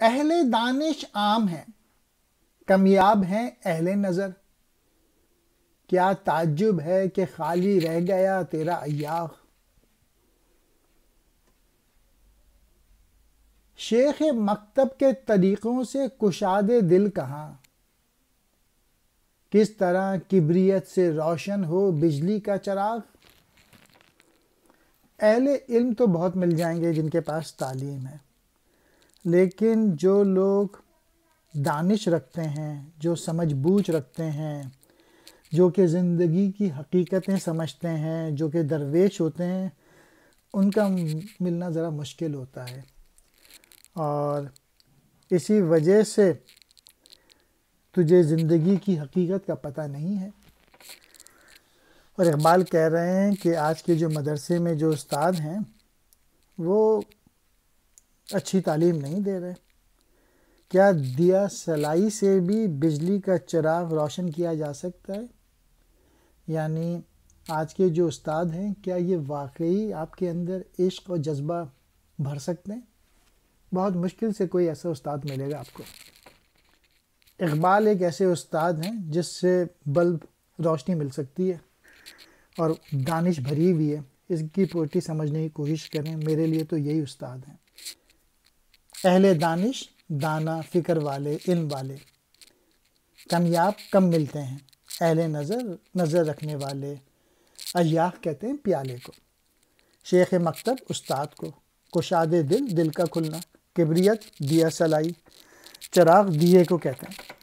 اہل دانش عام ہیں، کمیاب ہیں اہل نظر، کیا تعجب ہے کہ خالی رہ گیا تیرا ایاغ۔ شیخ مکتب کے طریقوں سے کشاد دل کہاں، کس طرح کبریت سے روشن ہو بجلی کا چراغ۔ اہل علم تو بہت مل جائیں گے جن کے پاس تعلیم ہے، لیکن جو لوگ دانش رکھتے ہیں، جو سمجھ بوجھ رکھتے ہیں، جو کہ زندگی کی حقیقتیں سمجھتے ہیں، جو کہ درویش ہوتے ہیں، ان کا ملنا ذرا مشکل ہوتا ہے، اور اسی وجہ سے تجھے زندگی کی حقیقت کا پتہ نہیں ہے۔ اور اقبال کہہ رہے ہیں کہ آج کے جو مدرسے میں جو استاد ہیں وہ اچھی تعلیم نہیں دے رہے۔ کیا دیا سلائی سے بھی بجلی کا چراغ روشن کیا جا سکتا ہے؟ یعنی آج کے جو استاد ہیں، کیا یہ واقعی آپ کے اندر عشق اور جذبہ بھر سکتے ہیں؟ بہت مشکل سے کوئی ایسا استاد ملے گا آپ کو۔ اقبال ایک ایسے استاد ہیں جس سے بلب روشنی مل سکتی ہے اور دانش بھری ہوئی ہے، اس کی پوٹی سمجھنے کی کوشش کریں۔ میرے لیے تو یہی استاد ہیں۔ اہل دانش، دانا، فکر والے، علم والے، کمیاب کم ملتے ہیں، اہل نظر، نظر رکھنے والے، ایاغ کہتے ہیں پیالے کو، شیخ مکتب استاد کو، کشاد دل، دل کا کھلنا، کبریت دیا سلائی، چراغ دیے کو کہتے ہیں۔